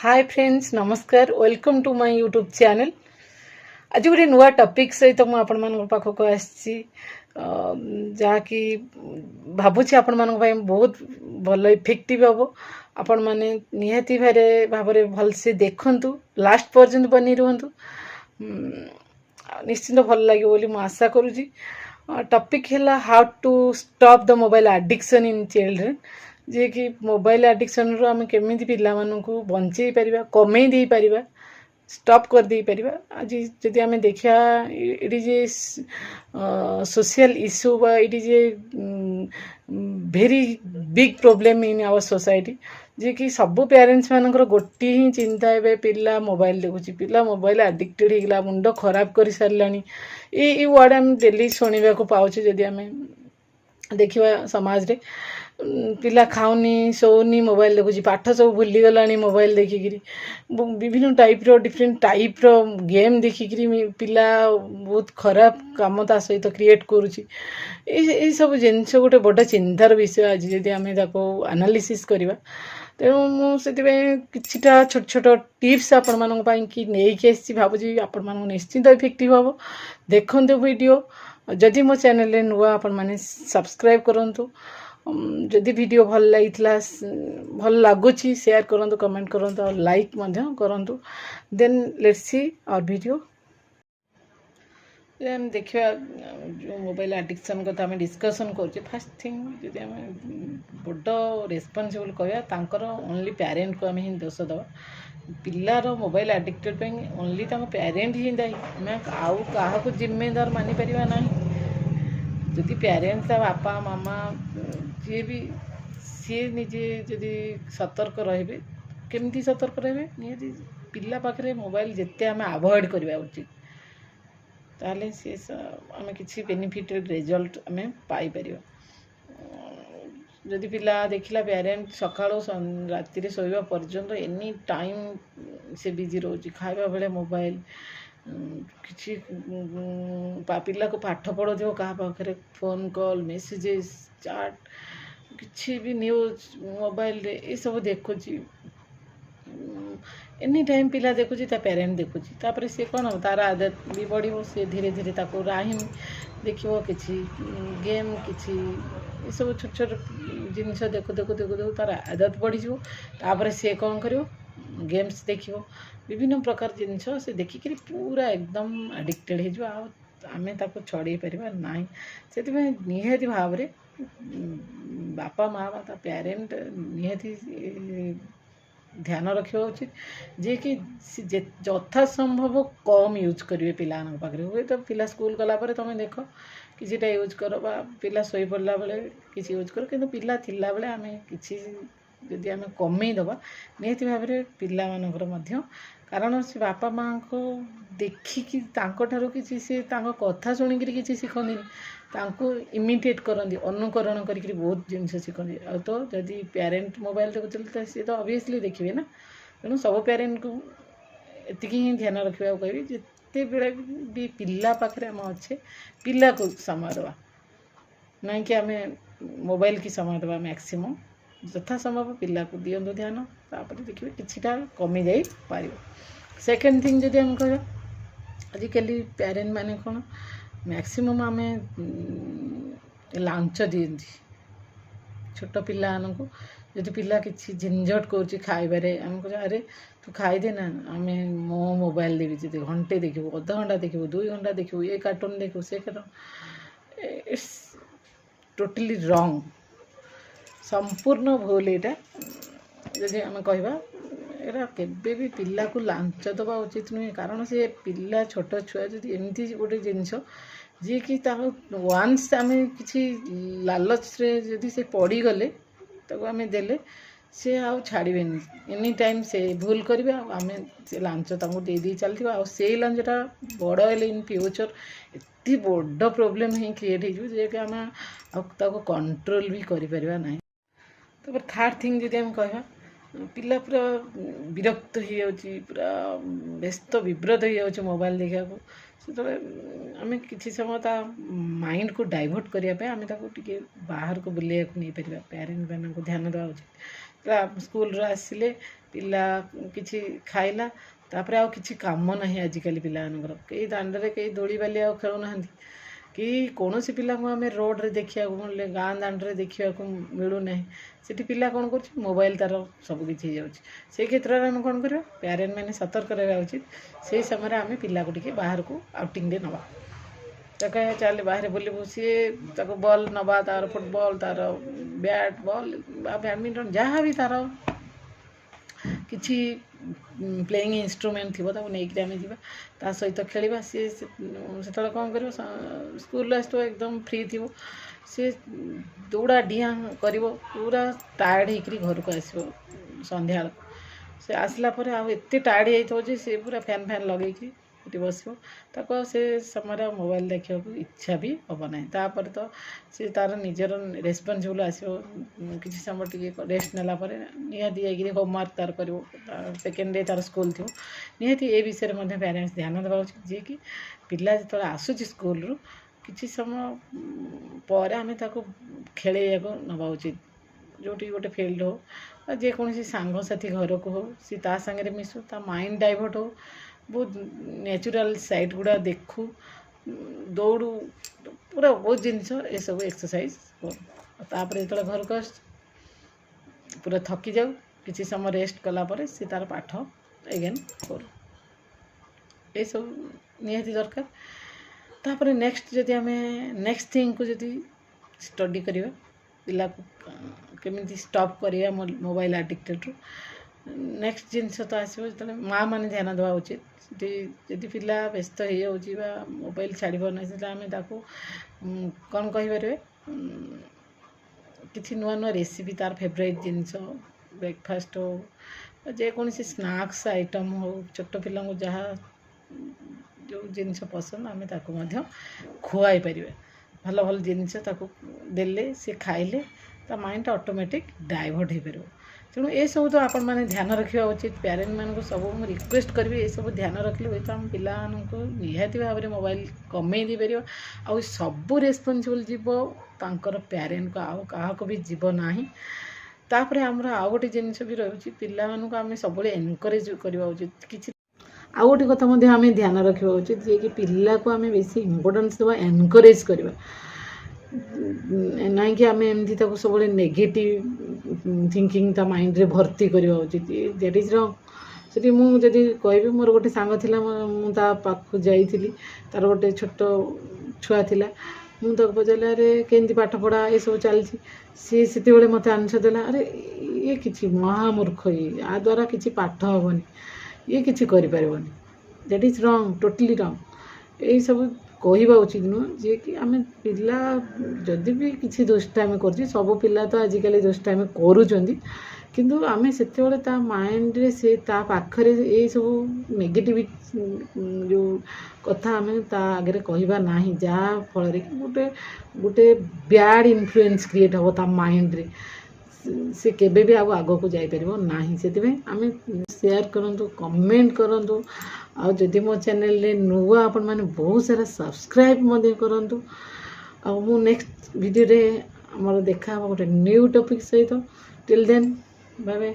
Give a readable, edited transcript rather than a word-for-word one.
हाय friends नमस्कार welcome to my YouTube channel. आज गोटे नुआ टॉपिक सहित मुझे आपण मान पाखक आसी जहाँकि भावुँ आपण मान बहुत भल इफेक्टिव हम। आपण मैंने निहाती भाव भलसे देखु लास्ट पर्यंत बनी रुहतु निश्चिंत भल लगे बोली मुझे आशा करुँची। टॉपिक है how to stop the mobile addiction in children जे कि मोबाइल एडिक्शन रो आम केमी पिला मानू बंचे पारिबा कमे दे पारिबा स्टॉप कर दे पारिबा। आज जदि आम देखा ये जे सोशल इश्यू बा ये जे very big problem in our society जे कि सब पेरेंट्स मानकर गोटे ही चिंता है पिला मोबाइल देखुची पिला मोबाइल एडिक्टेड होगा मुंड खराब कर सारानी ये वर्ड आम डेली शुणा पाचे। जदि आम देखा समाज रे पिला खाऊनी शोनी मोबाइल देखुची पाठ सब भूली गला मोबाइल देखिकी विभिन्न टाइप रो डिफरेंट टाइप रो गेम देखिकी पिला बहुत खराब काम ता सहित क्रिएट करुची। ये सब जिनस गोटे बड़ चिंतार विषय आज जदि आम एनालिसिस करवा तेणु मुझे किछिटा छोट छोट टिप्स आपण मानक कि नहीं भावुँ आपण मान निश्चिंत इफेक्टिव हम। देखते वीडियो जदि मो चैनल नुआ आपण मैंने सब्सक्राइब करूँ जदि वीडियो भल लगी भल लगुच शेयर करूँ कमेंट करूँ और लाइक करूँ। देन लेट्स सी और वीडियो हम देखा जो मोबाइल एडिक्शन कथा आम डिस्कसन कर फास्ट थिंग जदि आम बड़ रेस्पॉन्सिबल कहर ओनली पेरेंट को आम ही दोष दवा पिलार मोबाइल एडिक्टेड ओनली तो पेरेंट ही दायी आम आउ क्या जिम्मेदार मानि पारिबा नहीं। जदि पेरेंट्स बापा मामा जी भी सी निजे जदि सतर्क रे केमती सतर्क रे निहाती पिला पाखे मोबाइल जिते आम अवॉइड करवा उचित ताले सी आम किसी बेनिफिट रिजल्ट आम पाइपर। जदि पिला देखला पेरेंट सका राति शोवा पर्यंत एनी टाइम से बिजी रोचे खावा बेले मोबाइल किसी पिला को पाठ पढ़ो क्या पाखे फोन कॉल मेसेजेस चैट किसी भी न्यूज मोबाइल रे ये सब देखुची एनी टाइम पिला देखुची पेरेंट देखुची तापर सी कौन तार आदत भी बढ़ो सी धीरे धीरे ताको राहिम देखो किसी गेम किसी ये सब छोट छोट जिनस देखु देखु देखु देखु तार आदत बढ़ीजो तापर सी कौन कर गेम्स देखो विभिन्न प्रकार जिनस से देखिक पूरा एकदम एडिक्टेड हो आम ताको छड़े पारिबा नहीं। से निहाती भाव रे बापा माँ बा पेरेंट निहाती ध्यान रखा उचित जे कि यथा संभव कम यूज करेंगे पिला पाखे हुए तो पिला स्कूल गला तुम देख किसीटा यूज कर पिला शोई पड़ला बेले किसी यूज कर कि पिला थिला बेले आम किसी जदि आम कमे दबा निहाती भाव में पिला मानकर मध्य कारण से बापा माँ को देखिकी तांको किसी से कथा शुणिक किसी शिखती तांको इमिटेट करती अनुकरण करके बहुत जिनस शिखती आ तो जदि पेरेंट मोबाइल देखुते तो सी तो ऑब्वियसली देखिए ना। तेणु सब पेरेंट को एतिक ही ध्यान रखा कहि जिते बड़े भी पिला पाखे आम अच्छे पिला को समय दवा नहीं कि आम मोबाइल की समय दवा मैक्सिमम यथा संभव पिला को दिंतु ध्यान तापर देखिए किछिटा कमी जाई पारिबो। सेकेंड थिंग जदि आम कह आजिकल पेरेंट माने कौन मैक्सिमम आम लांच दिखती छोट पिला को जदि पिला किसी झंझट कर खाइबारे आम कह अरे तू खाईदे ना आम मो मोबाइल देवी जब घंटे देखू अध घंटा देखू 2 घंटा देखू ये कार्टून देखू से कार्टून इट्स टोटली रॉन्ग संपूर्ण भूल यहाँ जदि आम कहवा एरा केबे भी पिला को लांच दबा उचित नुहे कारण से पिला छोट छुआ जदि एमती गोटे जिनस जी कि वान्स आम कि लालच रे जदि से पड़ी गले ताको आम देले से आउ छाड़े एनी टाइम से भूल करेंगे आम से लांच दे दी चलती से लांचटा बड़ हेले इन फ्यूचर एत बड़ प्रोब्लेम ही क्रिएट हो आम कंट्रोल भी करें ना। तो थर्ड थिंग जदि आम कह पिला पूरा विरक्त हो जाऊँगी पूरा व्यस्त विव्रत हो जाऊँ मोबाइल देखा से आम कि समय ता माइंड को डाइवर्ट करने आम टे बाहर को बुलाया नहीं पार पेरेंट मान ध्यान देवा उचित ସ୍କୁଲରୁ ଆସିଲେ ପିଲା କିଛି ଖାଇଲା, ତାପରେ ଆଉ କିଛି କାମ ନାହିଁ ଆଜିକାଲି ପିଲାମାନଙ୍କର। କେହି ଦାଣ୍ଡରେ କେହି ଦୋଳିବାଲି ଆଉ ଖେଳୁନାହାନ୍ତି, କି କୌଣସି ପିଲାଙ୍କୁ ଆମେ ରୋଡ଼ରେ ଦେଖିବାକୁ ମିଳିଲେ, ଗାଁ ଦାଣ୍ଡରେ ଦେଖିବାକୁ ମିଳୁନାହିଁ। ସେଠି ପିଲା କ'ଣ କରୁଛି, ମୋବାଇଲ ତାର ସବୁକିଛି ହେଇଯାଉଛି। ସେଇ କ୍ଷେତ୍ରରେ ଆମେ କ'ଣ କରିବା, ପ୍ୟାରେଣ୍ଟ ମାନେ ସତର୍କ ରହିବା ଉଚିତ। ସେଇ ସମୟରେ ଆମେ ପିଲାକୁ ଟିକେ ବାହାରକୁ ଆଉଟିଂରେ ନେବା, ତାକୁ ଚାଲେ ବାହାରେ ବୁଲିବୁ, ସିଏ ତାକୁ ବଲ୍ ନେବା, ତାର ଫୁଟବଲ୍, ତାର ବ୍ୟାଟ୍ ବଲ୍ ବା ବ୍ୟାଡ଼ମିଣ୍ଟନ ଯାହା ବି ତାର କିଛି ପ୍ଲେଇଂ ଇନଷ୍ଟ୍ରୁମେଣ୍ଟ ଥିବ ତାକୁ ନେଇକିରି ଆମେ ଯିବା, ତା ସହିତ ଖେଳିବା। ସିଏ ସେତେବେଳେ କ'ଣ କରିବ, ସ୍କୁଲରୁ ଆସିଥିବ ଏକଦମ ଫ୍ରି ଥିବ, ସିଏ ଦୌଡ଼ା ଡିଆଁ କରିବ, ପୁରା ଟାୟାର୍ଡ଼ ହେଇକିରି ଘରକୁ ଆସିବ ସନ୍ଧ୍ୟାବେଳକୁ। ସେ ଆସିଲା ପରେ ଆଉ ଏତେ ଟାୟାର୍ଡ଼ ହେଇଯାଇଥିବ ଯେ ସେ ପୁରା ଫ୍ୟାନ୍ ଲଗେଇକି ସେଠି ବସିବ। ତାକୁ ଆଉ ସେ ସମୟରେ ଆଉ ମୋବାଇଲ ଦେଖିବାକୁ ଇଚ୍ଛା ବି ହେବ ନାହିଁ। ତାପରେ ତ ସେ ତାର ନିଜର ରେସ୍ପନ୍ସିବୁଲ୍ ଆସିବ, କିଛି ସମୟ ଟିକେ ରେଷ୍ଟ ନେଲା ପରେ ନିହାତି ଯାଇକିରି ହୋମୱାର୍କ ତାର କରିବ। ସେକେଣ୍ଡ ଡେ ତାର ସ୍କୁଲ ଥିବ, ନିହାତି ଏ ବିଷୟରେ ମଧ୍ୟ ପ୍ୟାରେଣ୍ଟସ୍ ଧ୍ୟାନ ଦେବା ଉଚିତ, ଯିଏକି ପିଲା ଯେତେବେଳେ ଆସୁଛି ସ୍କୁଲରୁ କିଛି ସମୟ ପରେ ଆମେ ତାକୁ ଖେଳେଇବାକୁ ନେବା ଉଚିତ। ଯେଉଁଠି ଗୋଟେ ଫିଲ୍ଡ ହେଉ ବା ଯେକୌଣସି ସାଙ୍ଗସାଥି ଘରକୁ ହେଉ, ସେ ତା ସାଙ୍ଗରେ ମିଶୁ, ତା ମାଇଣ୍ଡ ଡାଇଭର୍ଟ ହେଉ, ବହୁତ ନ୍ୟାଚୁରାଲ ସାଇଟ୍ ଗୁଡ଼ା ଦେଖୁ, ଦୌଡ଼ୁ, ପୁରା ବହୁତ ଜିନିଷ ଏସବୁ ଏକ୍ସରସାଇଜ କରୁ। ତାପରେ ଯେତେବେଳେ ଘରକୁ ଆସୁଛି ପୁରା ଥକି ଯାଉ, କିଛି ସମୟ ରେଷ୍ଟ କଲା ପରେ ସେ ତାର ପାଠ ଏଗେନ୍ କରୁ। ଏସବୁ ନିହାତି ଦରକାର। ତାପରେ ନେକ୍ସଟ ଯଦି ଆମେ ନେକ୍ସଟ ଥିଙ୍ଗକୁ ଯଦି ଷ୍ଟଡି କରିବା, ପିଲାକୁ କେମିତି ଷ୍ଟପ୍ କରିବା ମୋବାଇଲ ଆଡ଼ିକ୍ଟେଡ଼ରୁ, ନେକ୍ସଟ ଜିନିଷ ତ ଆସିବ ଯେତେବେଳେ ମାଆ ମାନେ ଧ୍ୟାନ ଦେବା ଉଚିତ। ସେଠି ଯଦି ପିଲା ବ୍ୟସ୍ତ ହେଇଯାଉଛି ବା ମୋବାଇଲ ଛାଡ଼ି ପାରୁନାହିଁ, ସେତେବେଳେ ଆମେ ତାକୁ କ'ଣ କହିପାରିବେ, କିଛି ନୂଆ ନୂଆ ରେସିପି, ତାର ଫେଭରାଇଟ୍ ଜିନିଷ, ବ୍ରେକଫାଷ୍ଟ ହେଉ ବା ଯେକୌଣସି ସ୍ନାକ୍ସ ଆଇଟମ୍ ହେଉ, ଛୋଟ ପିଲାଙ୍କୁ ଯାହା ଯେଉଁ ଜିନିଷ ପସନ୍ଦ ଆମେ ତାକୁ ମଧ୍ୟ ଖୁଆଇ ପାରିବା। ଭଲ ଭଲ ଜିନିଷ ତାକୁ ଦେଲେ, ସେ ଖାଇଲେ ତା ମାଇଣ୍ଡଟା ଅଟୋମେଟିକ୍ ଡାଇଭର୍ଟ ହେଇପାରିବ। ତେଣୁ ଏସବୁ ତ ଆପଣମାନେ ଧ୍ୟାନ ରଖିବା ଉଚିତ। ପ୍ୟାରେଣ୍ଟମାନଙ୍କୁ ସବୁ ମୁଁ ରିକ୍ୱେଷ୍ଟ କରିବି, ଏସବୁ ଧ୍ୟାନ ରଖିଲେ ହୁଏତ ଆମ ପିଲାମାନଙ୍କୁ ନିହାତି ଭାବରେ ମୋବାଇଲ କମେଇ ଦେଇପାରିବ। ଆଉ ସବୁ ରେସ୍ପନ୍ସିବୁଲ୍ ଯିବ ତାଙ୍କର ପ୍ୟାରେଣ୍ଟକୁ, ଆଉ କାହାକୁ ବି ଯିବ ନାହିଁ। ତାପରେ ଆମର ଆଉ ଗୋଟେ ଜିନିଷ ବି ରହୁଛି, ପିଲାମାନଙ୍କୁ ଆମେ ସବୁବେଳେ ଏନକରେଜ କରିବା ଉଚିତ। କିଛି ଆଉ ଗୋଟେ କଥା ମଧ୍ୟ ଆମେ ଧ୍ୟାନ ରଖିବା ଉଚିତ, ଯିଏକି ପିଲାକୁ ଆମେ ବେଶୀ ଇମ୍ପୋର୍ଟାନ୍ସ ଦେବା, ଏନକରେଜ କରିବା, ନାଇଁକି ଆମେ ଏମିତି ତାକୁ ସବୁବେଳେ ନେଗେଟିଭ ଥିଙ୍କିଂ ତା ମାଇଣ୍ଡରେ ଭର୍ତ୍ତି କରିବା ଉଚିତ। ଦ୍ୟାଟ୍ ଇଜ୍ ରଙ୍ଗ। ସେଠି ମୁଁ ଯଦି କହିବି, ମୋର ଗୋଟେ ସାଙ୍ଗ ଥିଲା, ମୁଁ ତା ପାଖକୁ ଯାଇଥିଲି, ତାର ଗୋଟେ ଛୋଟ ଛୁଆ ଥିଲା, ମୁଁ ତାକୁ ପଚାରିଲି, ଆରେ କେମିତି ପାଠପଢ଼ା ଏସବୁ ଚାଲିଛି? ସିଏ ସେତେବେଳେ ମୋତେ ଆନ୍ସର ଦେଲା, ଆରେ ଇଏ କିଛି ମହାମୂର୍ଖ, ୟା ଦ୍ୱାରା କିଛି ପାଠ ହେବନି, ଇଏ କିଛି କରିପାରିବନି। ଦ୍ୟାଟ୍ ଇଜ୍ ରଙ୍ଗ, ଟୋଟାଲି ରଙ୍ଗ। ଏଇସବୁ କହିବା ଉଚିତ ନୁହଁ, ଯିଏକି ଆମେ ପିଲା ଯଦି ବି କିଛି ଦୁଷ୍ଟାମି କରୁଛି, ସବୁ ପିଲା ତ ଆଜିକାଲି ଦୁଷ୍ଟାମି କରୁଛନ୍ତି, କିନ୍ତୁ ଆମେ ସେତେବେଳେ ତା ମାଇଣ୍ଡରେ, ସେ ତା ପାଖରେ ଏଇସବୁ ନେଗେଟିଭ ଯେଉଁ କଥା ଆମେ ତା ଆଗରେ କହିବା ନାହିଁ, ଯାହା ଫଳରେ କି ଗୋଟେ ବ୍ୟାଡ଼ ଇନଫ୍ଲୁଏନ୍ସ କ୍ରିଏଟ୍ ହେବ ତା ମାଇଣ୍ଡରେ, ସେ କେବେ ବି ଆଉ ଆଗକୁ ଯାଇପାରିବ ନାହିଁ। ସେଥିପାଇଁ ଆମେ ସେୟାର କରନ୍ତୁ, କମେଣ୍ଟ କରନ୍ତୁ, ଆଉ ଯଦି ମୋ ଚ୍ୟାନେଲରେ ନୂଆ ଆପଣମାନେ ବହୁତ ସାରା ସବସ୍କ୍ରାଇବ୍ ମଧ୍ୟ କରନ୍ତୁ। ଆଉ ମୁଁ ନେକ୍ସଟ ଭିଡ଼ିଓରେ ଆମର ଦେଖା ହେବ ଗୋଟେ ନ୍ୟୁ ଟପିକ୍ ସହିତ। Till then bye bye.